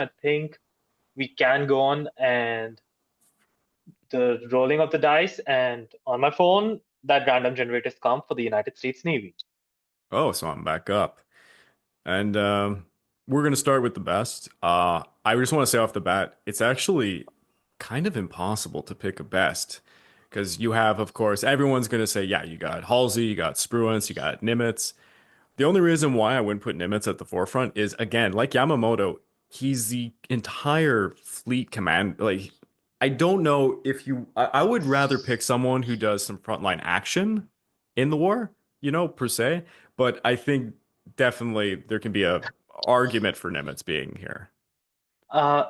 I think we can go on and the rolling of the dice, and on my phone, that random generator's come for the United States Navy. Oh, so I'm back up. And we're going to start with the best. I just want to say off the bat, it's actually kind of impossible to pick a best because you have, of course, everyone's going to say, yeah, you got Halsey, you got Spruance, you got Nimitz. The only reason why I wouldn't put Nimitz at the forefront is, again, like Yamamoto, he's the entire fleet command. Like, I don't know if I would rather pick someone who does some frontline action in the war, per se. But I think definitely there can be a argument for Nimitz being here. Uh,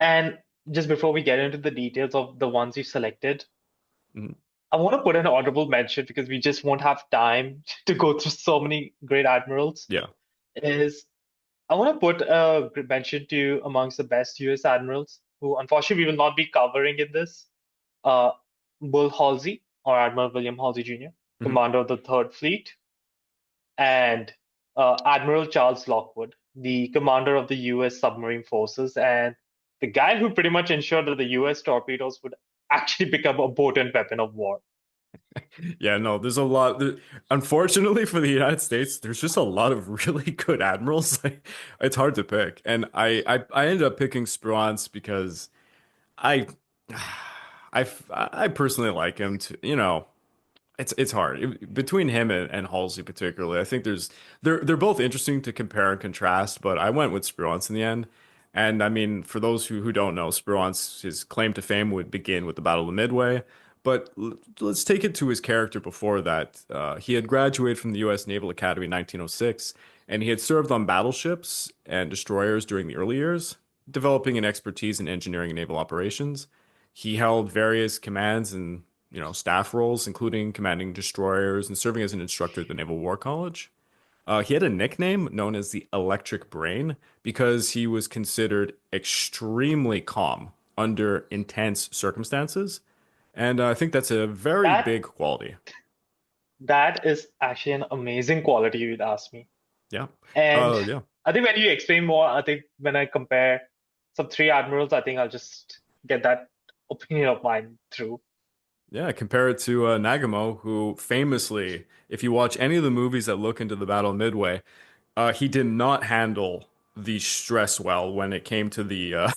and just before we get into the details of the ones you selected, Mhm. I want to put an honorable mention because we just won't have time to go through so many great admirals. Yeah. Is I want to put a mention to amongst the best US admirals who unfortunately we will not be covering in this. Uh, Bull Halsey or Admiral William Halsey Jr., Mhm. commander of the Third Fleet, and Admiral Charles Lockwood, the commander of the US submarine forces, and the guy who pretty much ensured that the US torpedoes would actually become a potent weapon of war. Yeah, no, there's a lot. Unfortunately for the United States, there's just a lot of really good admirals. Like, it's hard to pick. And I ended up picking Spruance because I I personally like him to, it's hard. Between him and Halsey particularly. I think they're both interesting to compare and contrast, but I went with Spruance in the end. And I mean, for those who don't know, Spruance, his claim to fame would begin with the Battle of Midway. But let's take it to his character before that. He had graduated from the U.S. Naval Academy in 1906, and he had served on battleships and destroyers during the early years, developing an expertise in engineering and naval operations. He held various commands and staff roles, including commanding destroyers and serving as an instructor at the Naval War College. He had a nickname known as the Electric Brain because he was considered extremely calm under intense circumstances. And I think that's a very That big quality. that is actually an amazing quality, you'd ask me. Yeah. And Yeah. I think when you explain more, I think when I compare some three admirals, I think I'll just get that opinion of mine through. Yeah, compare it to Nagamo, who famously, if you watch any of the movies that look into the Battle of Midway, he did not handle the stress well when it came to the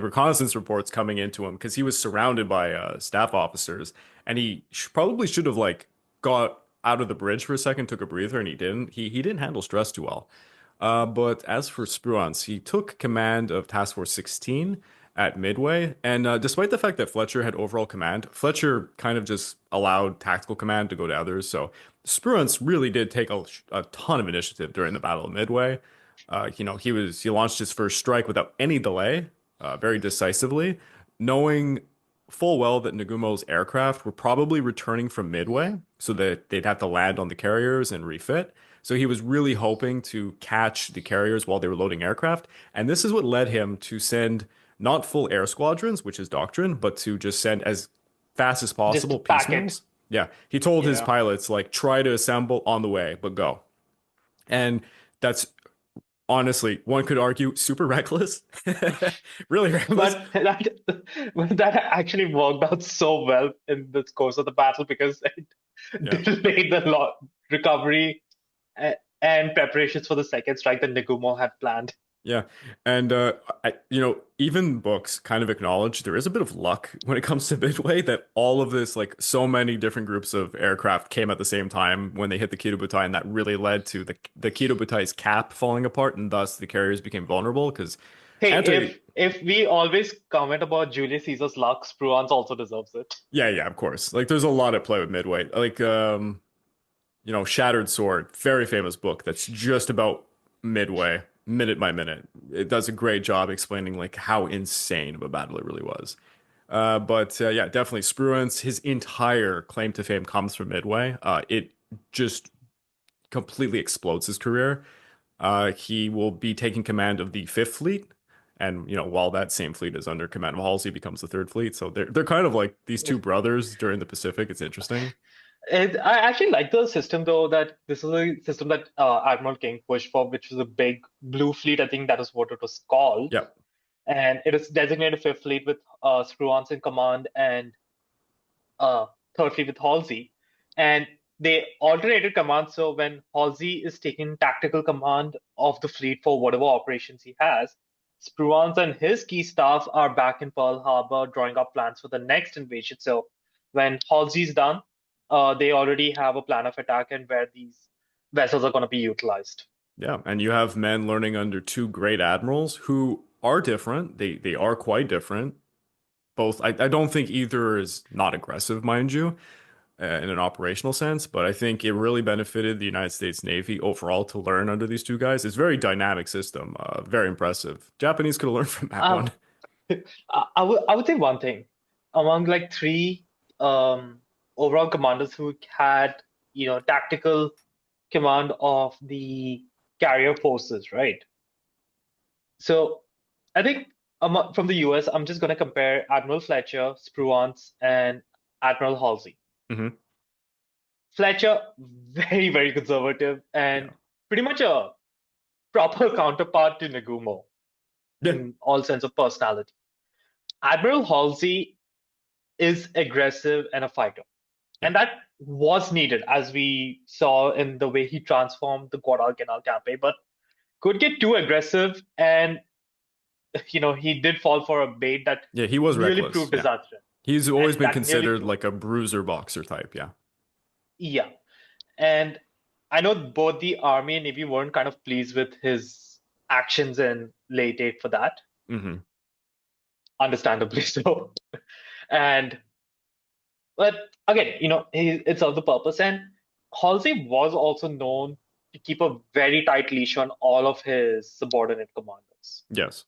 reconnaissance reports coming into him because he was surrounded by staff officers, and he probably should have like got out of the bridge for a second, took a breather, and he didn't. He didn't handle stress too well. But as for Spruance, he took command of Task Force 16 at Midway, and despite the fact that Fletcher had overall command, Fletcher kind of just allowed tactical command to go to others. So Spruance really did take a ton of initiative during the Battle of Midway. He launched his first strike without any delay, very decisively, knowing full well that Nagumo's aircraft were probably returning from Midway, so that they'd have to land on the carriers and refit. So he was really hoping to catch the carriers while they were loading aircraft, and this is what led him to send not full air squadrons, which is doctrine, but to just send as fast as possible Just pack it. piecemeals. Yeah, he told his Yeah. pilots like try to assemble on the way, but go. And that's honestly, one could argue, super reckless. Really reckless. But that actually worked out so well in the course of the battle because it Yeah. delayed the recovery and preparations for the second strike that Nagumo had planned. Yeah. And even books kind of acknowledge there is a bit of luck when it comes to Midway that all of this, like so many different groups of aircraft came at the same time when they hit the Kido Butai, and that really led to the Kido Butai's cap falling apart, and thus the carriers became vulnerable because Hey, anti if we always comment about Julius Caesar's luck, Spruance also deserves it. yeah, of course. Like there's a lot at play with Midway. Like Shattered Sword, very famous book that's just about Midway, minute by minute. It does a great job explaining like how insane of a battle it really was. But yeah, definitely Spruance, his entire claim to fame comes from Midway. It just completely explodes his career. He will be taking command of the Fifth Fleet, and while that same fleet is under command of Halsey, becomes the Third Fleet. So they're kind of like these two brothers during the Pacific. It's interesting. I actually like the system though that this is a system that Admiral King pushed for, which was a big blue fleet. I think that is what it was called, Yep. and it is designated Fifth Fleet with Spruance in command and uh, Third Fleet with Halsey, and they alternated command. So when Halsey is taking tactical command of the fleet for whatever operations he has, Spruance and his key staff are back in Pearl Harbor drawing up plans for the next invasion. So when Halsey's done, they already have a plan of attack and where these vessels are going to be utilized. Yeah, and you have men learning under two great admirals who are different. They are quite different. Both, I don't think either is not aggressive, mind you, in an operational sense, but I think it really benefited the United States Navy overall to learn under these two guys. It's a very dynamic system, very impressive. Japanese could have learned from that Um, one. I would say one thing among like three overall commanders who had tactical command of the carrier forces, right? So I think from the US, I'm just going to compare Admiral Fletcher, Spruance, and Admiral Halsey. Hmm. Fletcher, very, very conservative and Yeah. pretty much a proper counterpart to Nagumo Yeah. in all sense of personality. Admiral Halsey is aggressive and a fighter. Yeah. And that was needed, as we saw in the way he transformed the Guadalcanal campaign, but could get too aggressive. And, he did fall for a bait that Yeah, he was nearly reckless. proved Yeah. disastrous. He's always And been that nearly considered proved, like a bruiser boxer type. Yeah. yeah. And I know both the Army and Navy weren't kind of pleased with his actions in late aid for that, Hmm. understandably so. And but again, it served the purpose. And Halsey was also known to keep a very tight leash on all of his subordinate commanders. Yes.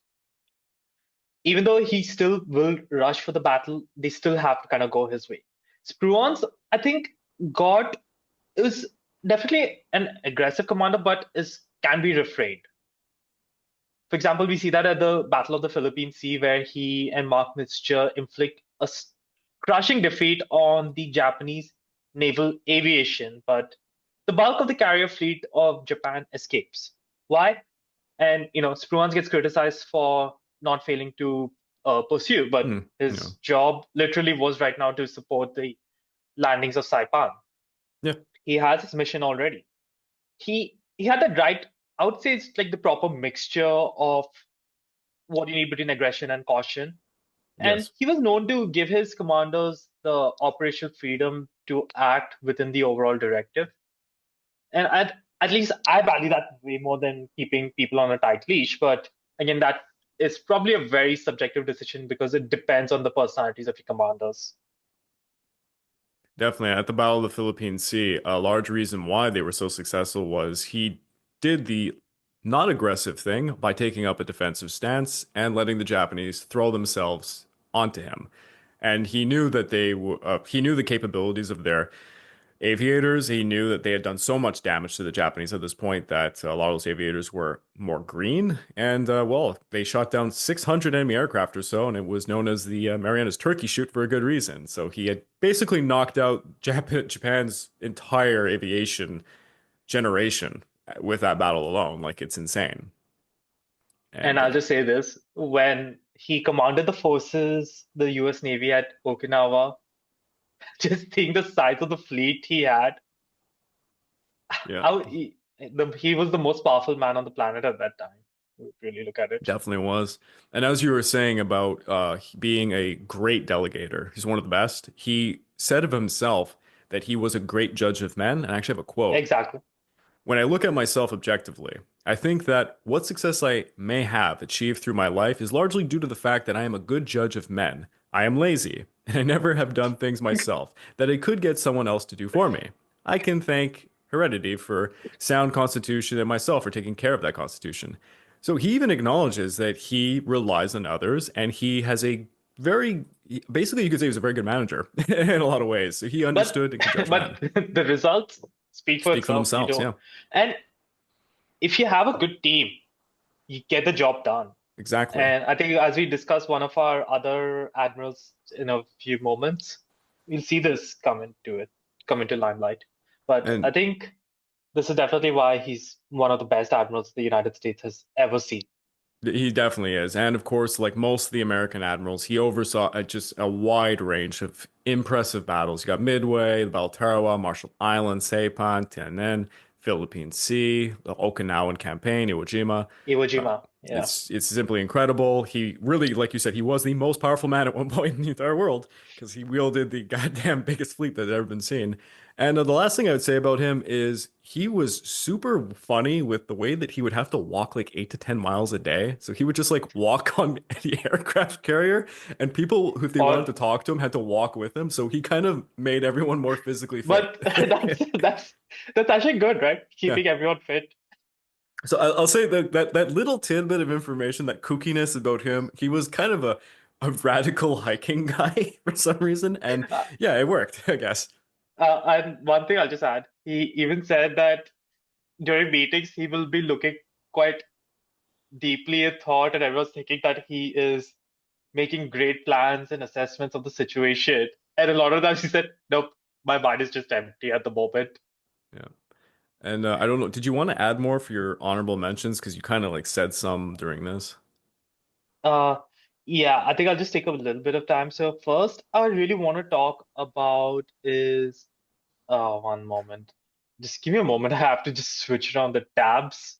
Even though he still will rush for the battle, they still have to kind of go his way. Spruance, I think, got is definitely an aggressive commander, but is can be refrained. For example, we see that at the Battle of the Philippine Sea, where he and Mark Mitscher inflict a crushing defeat on the Japanese naval aviation, but the bulk of the carrier fleet of Japan escapes. Why? And Spruance gets criticized for not failing to pursue, but Yeah. his job literally was right now to support the landings of Saipan. Yeah. He has his mission already. He had the right. I would say it's like the proper mixture of what you need between aggression and caution. And Yes. he was known to give his commanders the operational freedom to act within the overall directive. And at least I value that way more than keeping people on a tight leash. But again, that is probably a very subjective decision because it depends on the personalities of your commanders. Definitely. At the Battle of the Philippine Sea, a large reason why they were so successful was he did the not aggressive thing by taking up a defensive stance and letting the Japanese throw themselves onto him. And he knew that he knew the capabilities of their aviators. He knew that they had done so much damage to the Japanese at this point that a lot of those aviators were more green. And well, they shot down 600 enemy aircraft or so, and it was known as the Marianas Turkey Shoot for a good reason. So he had basically knocked out Japan's entire aviation generation with that battle alone. Like it's insane. And And I'll just say this, when he commanded the forces, the US Navy at Okinawa, just seeing the size of the fleet he had, yeah, he was the most powerful man on the planet at that time. Really look at it. definitely was. And as you were saying about being a great delegator, he's one of the best. He said of himself that he was a great judge of men. And I actually have a quote. Exactly. When I look at myself objectively, I think that what success I may have achieved through my life is largely due to the fact that I am a good judge of men. I am lazy, and I never have done things myself that I could get someone else to do for me. I can thank heredity for sound constitution and myself for taking care of that constitution. So he even acknowledges that he relies on others, and he has a very, basically, you could say he was a very good manager in a lot of ways. So he But understood and could judge men. but the results speak for Speak for itself. You themselves, don't. yeah, And if you have a good team, you get the job done. exactly. And I think as we discuss one of our other admirals in a few moments, we'll see this come into it. come into limelight. But I And think this is definitely why he's one of the best admirals the United States has ever seen. he definitely is. And of course, like most of the American admirals, he oversaw just a wide range of impressive battles. You got Midway, the Battle of Tarawa, Marshall Islands, Saipan, Tiananmen, Philippine Sea, the Okinawan campaign, Iwo Jima. Iwo Uh, Jima, yeah. it's simply incredible. He really, like you said, he was the most powerful man at one point in the entire world because he wielded the goddamn biggest fleet that had ever been seen. And the last thing I would say about him is he was super funny with the way that he would have to walk like 8 to 10 miles a day. So he would just like walk on the aircraft carrier, and people who if they wanted Or to talk to him had to walk with him. So he kind of made everyone more physically fit. but that's actually good, right? Yeah. Keeping everyone fit. So I'll say that little tidbit of information, that kookiness about him, he was kind of a radical hiking guy for some reason, and Uh, yeah, it worked, I guess. and one thing I'll just add, he even said that during meetings he will be looking quite deeply at thought, and everyone's thinking that he is making great plans and assessments of the situation. And a lot of times he said, "Nope, my mind is just empty at the moment." Yeah. And I don't know, did you want to add more for your honorable mentions? Because you kind of like said some during this. Uh, yeah, I think I'll just take a little bit of time. So first, I really want to talk about is one moment. Just give me a moment. I have to just switch around the tabs.